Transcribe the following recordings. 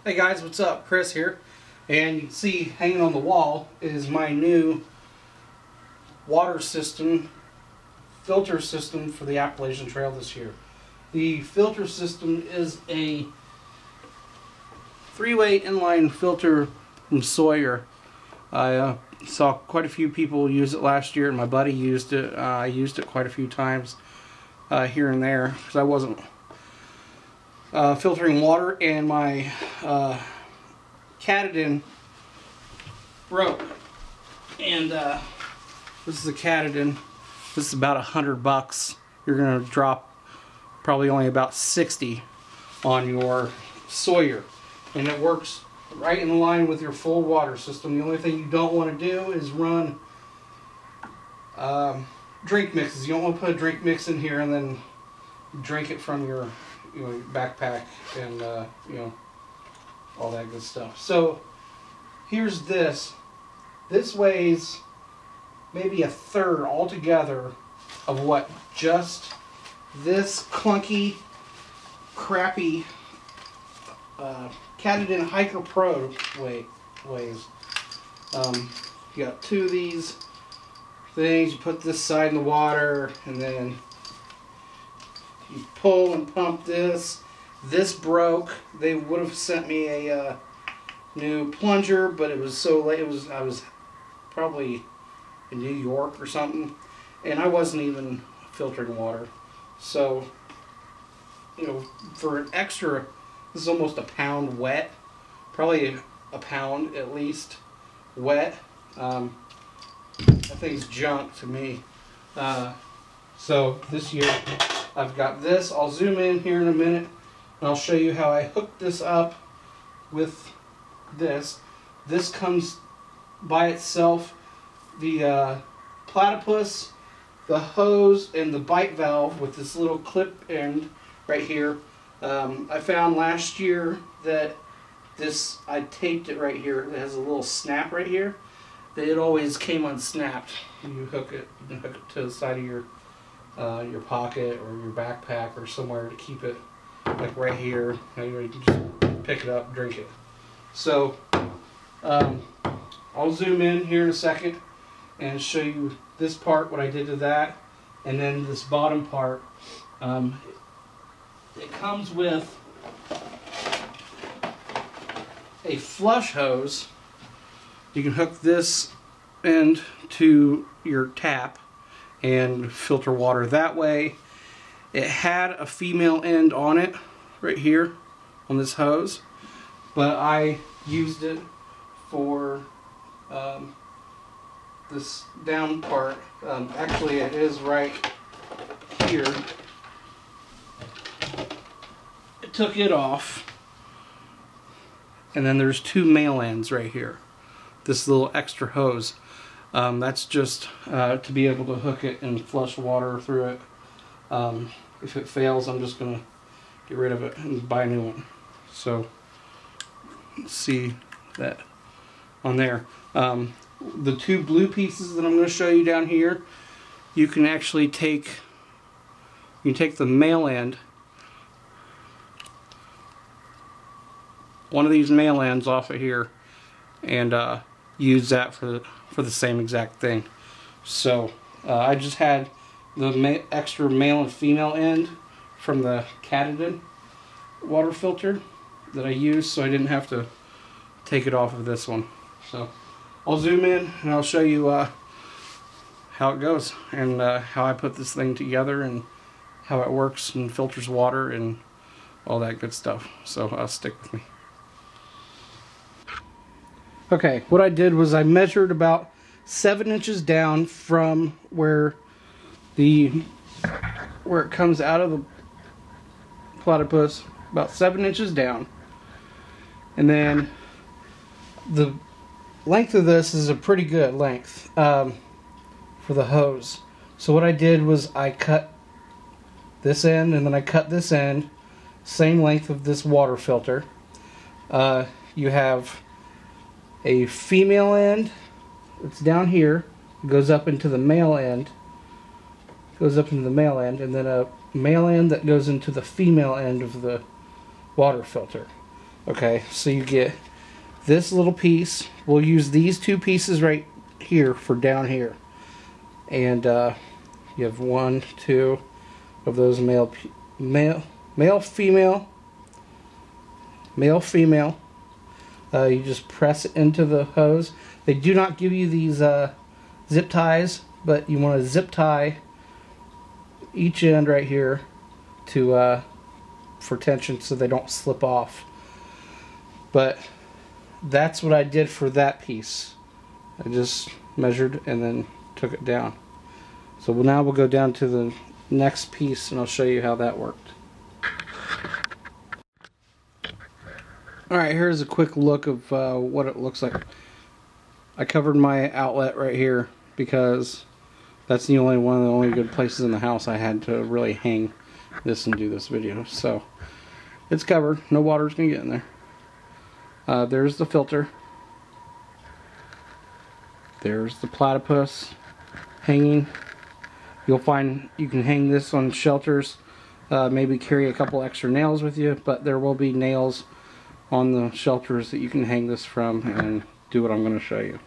Hey guys, what's up? Chris here. And you can see hanging on the wall is my new water system, filter system for the Appalachian Trail this year. The filter system is a 3-way inline filter from Sawyer. I saw quite a few people use it last year, and my buddy used it. I used it quite a few times here and there because I wasn't filtering water, and my Catadin broke. And this is the Catadin. This is about $100. You're gonna drop probably only about 60 on your Sawyer, and it works right in line with your full water system. The only thing you don't want to do is run drink mixes. You don't want to put a drink mix in here and then drink it from your backpack and all that good stuff. So here's this. This weighs maybe a third altogether of what just this clunky, crappy Catadin Hiker Pro weighs. You got two of these things. You put this side in the water, and then you pull and pump this. This broke. They would have sent me a new plunger, but it was so late. I was probably in New York or something, and I wasn't even filtering water. So, for an extra, this is almost a pound wet, probably a pound at least wet. That thing's junk to me. So this year I've got this. I'll zoom in here in a minute and I'll show you how I hooked this up with this. This comes by itself. The platypus, the hose, and the bite valve with this little clip end right here. I found last year that I taped it right here. It has a little snap right here. That it always came unsnapped. You hook it to the side of your pocket or your backpack or somewhere to keep it, like right here. You can just pick it up, drink it. So I'll zoom in here in a second and show you this part, what I did to that, and then this bottom part. It comes with a flush hose. You can hook this end to your tap and filter water that way. It had a female end on it right here on this hose, but I used it for this down part. Actually, it is right here. I took it off, and then there's two male ends right here. This little extra hose. That's just to be able to hook it and flush water through it. If it fails, I'm just going to get rid of it and buy a new one. So, let's see that on there. The two blue pieces that I'm going to show you down here, you can actually take the male end, one of these male ends off of here, and use that for the same exact thing. So I just had the extra male and female end from the Catadin water filter that I used, so I didn't have to take it off of this one. So I'll zoom in and I'll show you how it goes and how I put this thing together and how it works and filters water and all that good stuff. So stick with me. Okay, what I did was I measured about 7 inches down from where it comes out of the platypus, about 7 inches down, and then the length of this is a pretty good length for the hose. So what I did was I cut this end, and then I cut this end, same length of this water filter. You have a female end. It's down here. It goes up into the male end. And then a male end that goes into the female end of the water filter. Okay, so you get this little piece. We'll use these two pieces right here for down here. And you have 1, 2 of those male, female. You just press it into the hose. They do not give you these zip ties, but you want to zip tie each end right here to for tension so they don't slip off. But that's what I did for that piece. I just measured and then took it down. So now we'll go down to the next piece and I'll show you how that worked. Alright, here's a quick look of what it looks like. I covered my outlet right here because that's one of the only good places in the house I had to really hang this and do this video. So it's covered, no water's gonna get in there. There's the filter. There's the platypus hanging. You'll find you can hang this on shelters, maybe carry a couple extra nails with you, but there will be nails on the shelters that you can hang this from and do what I'm going to show you.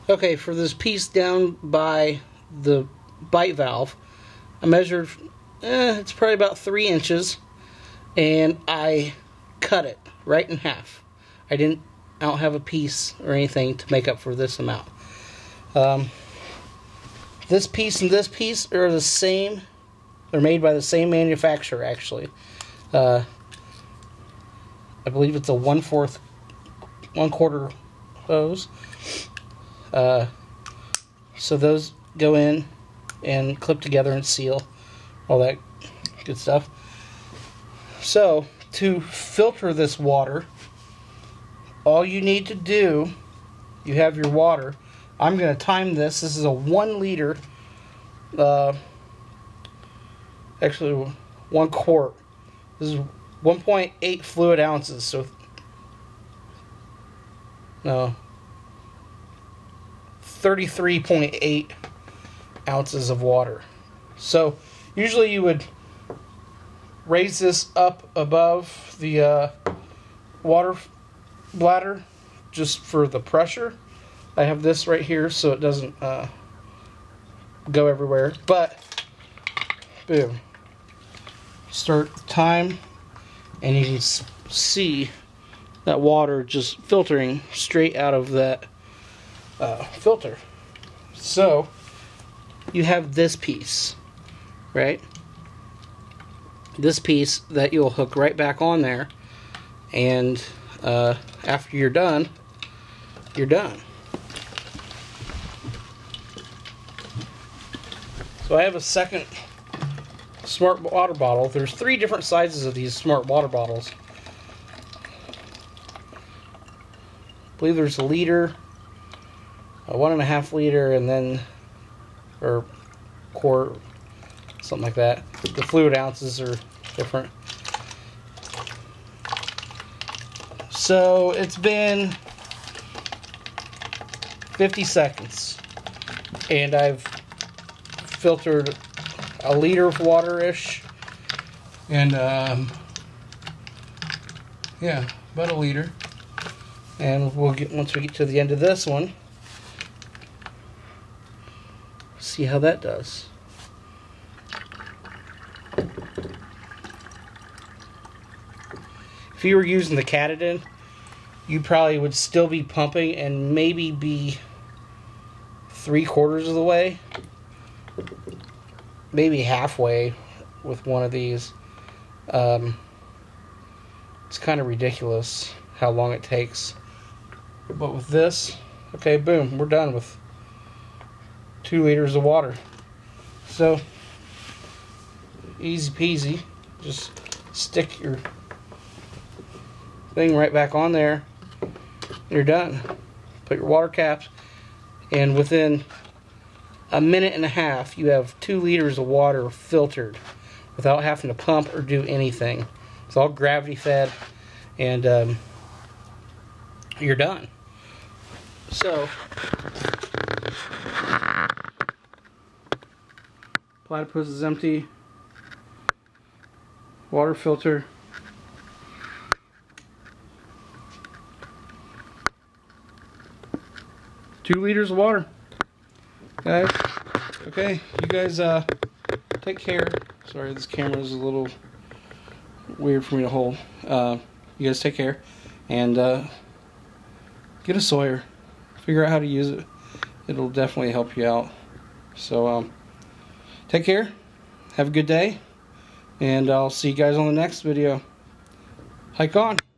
Okay, for this piece down by the bite valve, I measured, it's probably about 3 inches, and I cut it right in half. I don't have a piece or anything to make up for this amount. This piece and this piece are the same. They're made by the same manufacturer, actually. I believe it's a 1/4 hose. So those go in and clip together and seal, all that good stuff. So to filter this water, all you need to do, you have your water. I'm going to time this. This is a 1 liter, actually 1 quart. This is 1.8 fluid ounces, so no, 33.8 ounces of water. So usually you would raise this up above the water bladder just for the pressure. I have this right here so it doesn't go everywhere, but boom, start the time and you can see that water just filtering straight out of that filter. So you have this piece, right? This piece that you'll hook right back on there, and after you're done, you're done. So I have a second smart water bottle. There's 3 different sizes of these smart water bottles. I believe there's a liter, a 1.5 liter, and then, or quart, something like that. The fluid ounces are different. So it's been 50 seconds and I've filtered a liter of water-ish, and yeah, about a liter. And we'll get, once we get to the end of this one, see how that does. If you were using the Katadyn, you probably would still be pumping and maybe be 3/4 of the way, maybe halfway with one of these. It's kind of ridiculous how long it takes. But with this, okay, boom, we're done with 2 liters of water. So, easy peasy. Just stick your thing right back on there. You're done. Put your water caps, and within a minute and a half, you have 2 liters of water filtered without having to pump or do anything. It's all gravity fed, and you're done. So, platypus is empty. Water filter. 2 liters of water, guys. Okay, you guys take care. Sorry, this camera is a little weird for me to hold. You guys take care, and get a Sawyer. Figure out how to use it. It'll definitely help you out. So take care, have a good day, and I'll see you guys on the next video. Hike on.